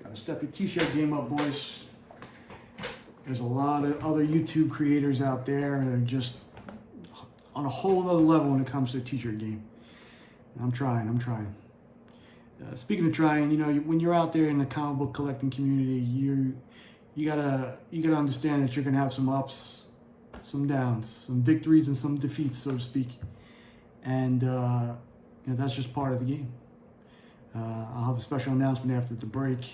Gotta step your t-shirt game up, boys. There's a lot of other YouTube creators out there that are just on a whole other level when it comes to t-shirt game. I'm trying. Speaking of trying, you know, when you're out there in the comic book collecting community, you gotta understand that you're gonna have some ups, some downs, some victories and some defeats, so to speak. And you know, that's just part of the game. I'll have a special announcement after the break,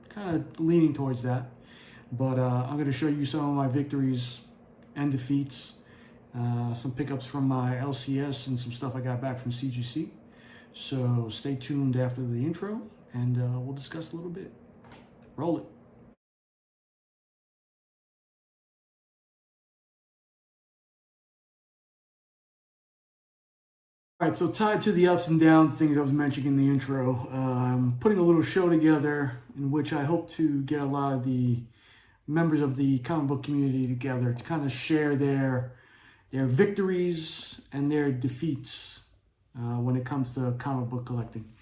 kind of leaning towards that. But I'm going to show you some of my victories and defeats, some pickups from my LCS and some stuff I got back from CGC. So stay tuned after the intro and we'll discuss a little bit. Roll it. All right, so tied to the ups and downs things I was mentioning in the intro, I'm putting a little show together in which I hope to get a lot of the members of the comic book community together to kind of share their victories and their defeats when it comes to comic book collecting.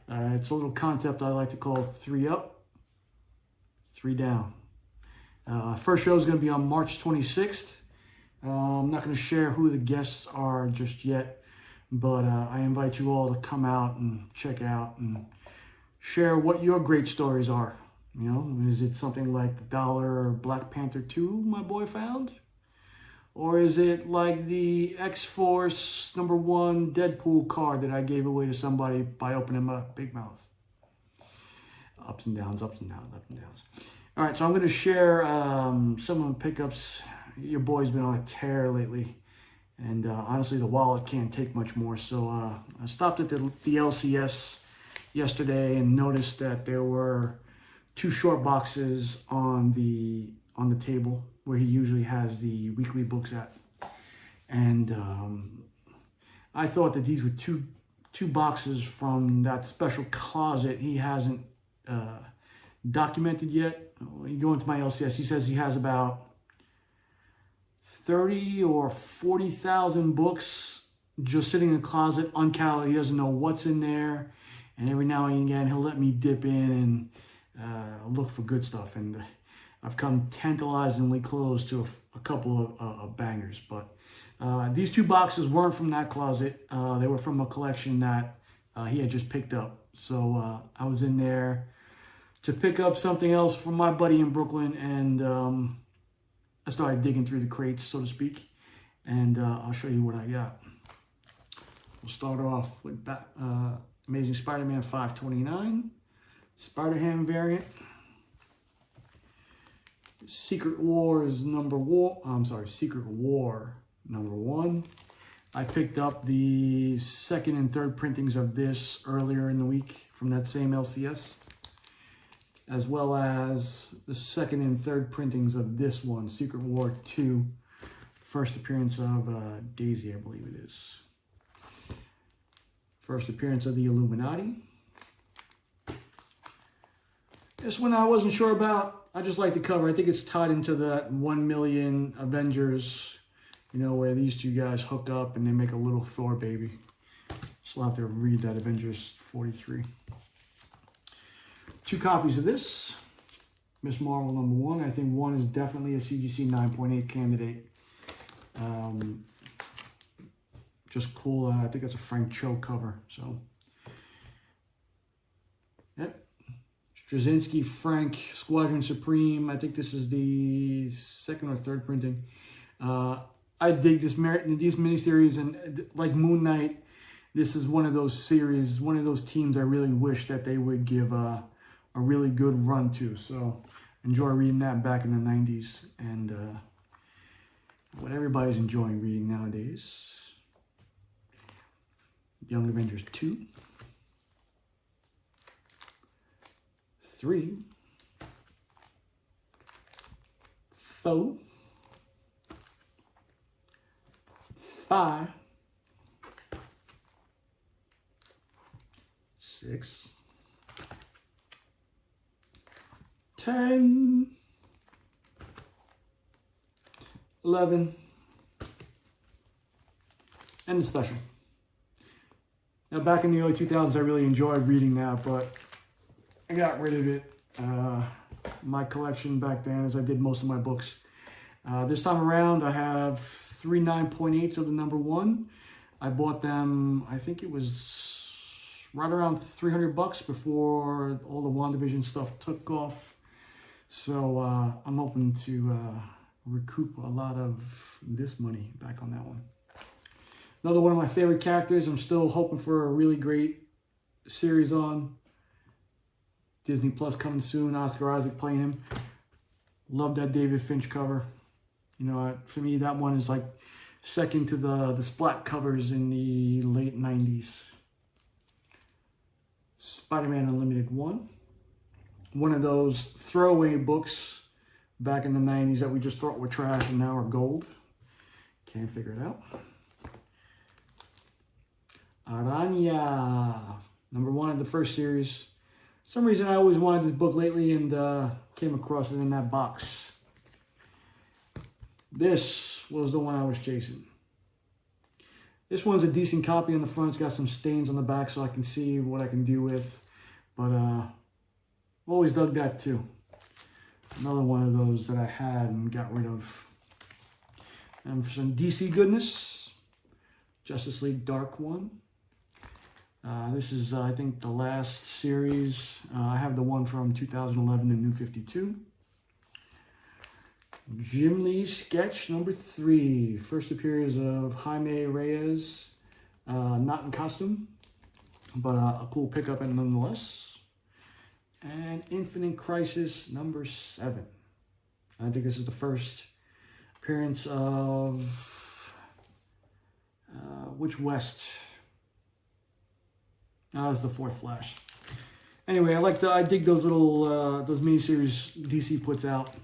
It's a little concept I like to call 3 up, 3 down. First show is going to be on March 26th. I'm not going to share who the guests are just yet. But I invite you all to come out and check out and share what your great stories are. You know, is it something like the Dollar Black Panther 2 my boy found? Or is it like the X-Force #1 Deadpool card that I gave away to somebody by opening my big mouth? Ups and downs, ups and downs, ups and downs. All right, so I'm going to share some of the pickups. Your boy's been on a tear lately. And honestly, the wallet can't take much more. So I stopped at the LCS yesterday and noticed that there were 2 short boxes on the table where he usually has the weekly books at. And I thought that these were two boxes from that special closet he hasn't documented yet. When you go into my LCS, he says he has about 30 or 40,000 books just sitting in the closet, uncounted. He doesn't know what's in there. And every now and again, he'll let me dip in and look for good stuff. And I've come tantalizingly close to a couple of bangers. But these 2 boxes weren't from that closet. They were from a collection that he had just picked up. So I was in there to pick up something else from my buddy in Brooklyn. And I started digging through the crates, so to speak, and I'll show you what I got. We'll start off with Amazing Spider-Man 529, Spider-Ham variant, Secret War #1. I picked up the 2nd and 3rd printings of this earlier in the week from that same LCS, as well as the 2nd and 3rd printings of this one, Secret War 2, first appearance of Daisy, I believe it is. First appearance of the Illuminati. This one I wasn't sure about. I just like the cover. I think it's tied into that 1 million Avengers, you know, where these 2 guys hook up and they make a little Thor baby. So I'll have to read that Avengers 43. 2 copies of this, Miss Marvel #1. I think 1 is definitely a CGC 9.8 candidate. Just cool. I think that's a Frank Cho cover. So, yep. Straczynski, Frank, Squadron Supreme. I think this is the 2nd or 3rd printing. I dig these miniseries, and like Moon Knight, this is one of those series, one of those teams I really wish that they would give a really good run to. So enjoy reading that back in the 90s and what everybody's enjoying reading nowadays. Young Avengers 2, 3, 4, 5, 6, 10, 11, and the special. Now, back in the early 2000s, I really enjoyed reading that, but I got rid of it my collection back then, as I did most of my books. This time around, I have 3 9.8s of the number 1. I bought them, I think it was right around $300 before all the WandaVision stuff took off. So I'm hoping to recoup a lot of this money back on that one. Another one of my favorite characters. I'm still hoping for a really great series on Disney Plus coming soon. Oscar Isaac playing him. Love that David Finch cover. You know, for me, that one is like second to the Splat covers in the late 90s. Spider-Man Unlimited 1. One of those throwaway books back in the 90s that we just thought were trash and now are gold. Can't figure it out. Aranya, number 1 in the first series. For some reason I always wanted this book lately and came across it in that box. This was the one I was chasing. This one's a decent copy on the front. It's got some stains on the back so I can see what I can do with. But I've always dug that too. Another one of those that I had and got rid of. And for some DC goodness, Justice League Dark 1. This is, I think, the last series. I have the one from 2011, the New 52. Jim Lee sketch number 3. First appearance of Jaime Reyes, not in costume, but a cool pickup nonetheless. And Infinite Crisis number 7. I think this is the first appearance of which West? That's the 4th Flash. Anyway, I dig those little those miniseries DC puts out.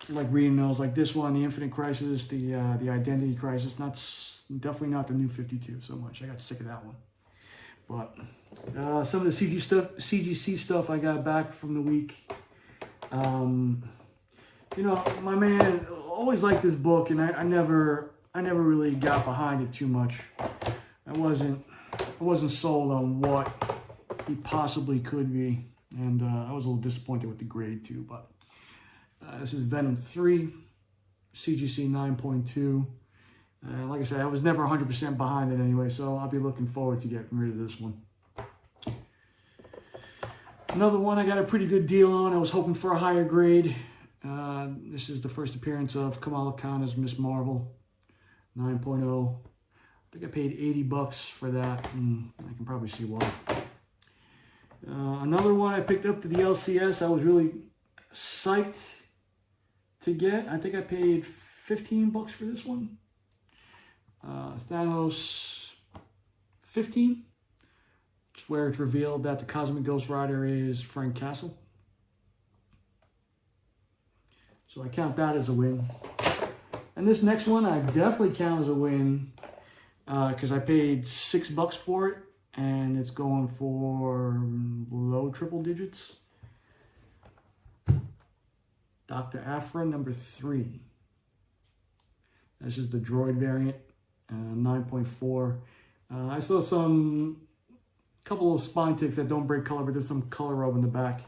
I like reading those, like this one, the Infinite Crisis, the Identity Crisis. Definitely not the New 52 so much. I got sick of that one. But some of the CGC stuff I got back from the week. You know, my man always liked this book, and I never really got behind it too much. I wasn't sold on what he possibly could be, and I was a little disappointed with the grade too. But this is Venom 3, CGC 9.2. Like I said, I was never 100% behind it anyway, so I'll be looking forward to getting rid of this one. Another one I got a pretty good deal on. I was hoping for a higher grade. This is the first appearance of Kamala Khan as Miss Marvel, 9.0. I think I paid $80 for that, and I can probably see why. Another one I picked up to the LCS. I was really psyched to get. I think I paid $15 for this one. Thanos 15, where it's revealed that the Cosmic Ghost Rider is Frank Castle. So I count that as a win. And this next one I definitely count as a win because I paid $6 for it, and it's going for low triple digits. Dr. Aphra number 3. This is the droid variant, 9.4. I saw couple of spine ticks that don't break color, but there's some color rub in the back.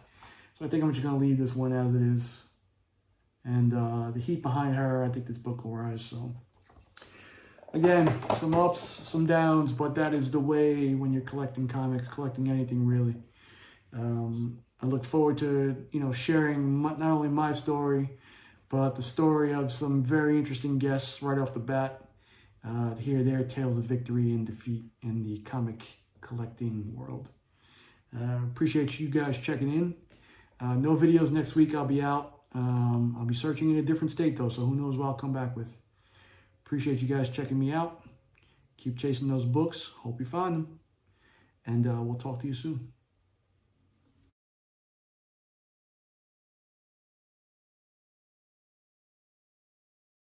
So I think I'm just going to leave this one as it is. And the heat behind her, I think this book will rise. So again, some ups, some downs, but that is the way when you're collecting comics, collecting anything really. I look forward to, sharing not only my story, but the story of some very interesting guests right off the bat. Hear their tales of victory and defeat in the comic collecting world. Appreciate you guys checking in. No videos next week. I'll be out. I'll be searching in a different state though, so who knows what I'll come back with. Appreciate you guys checking me out. Keep chasing those books. Hope you find them. And we'll talk to you soon.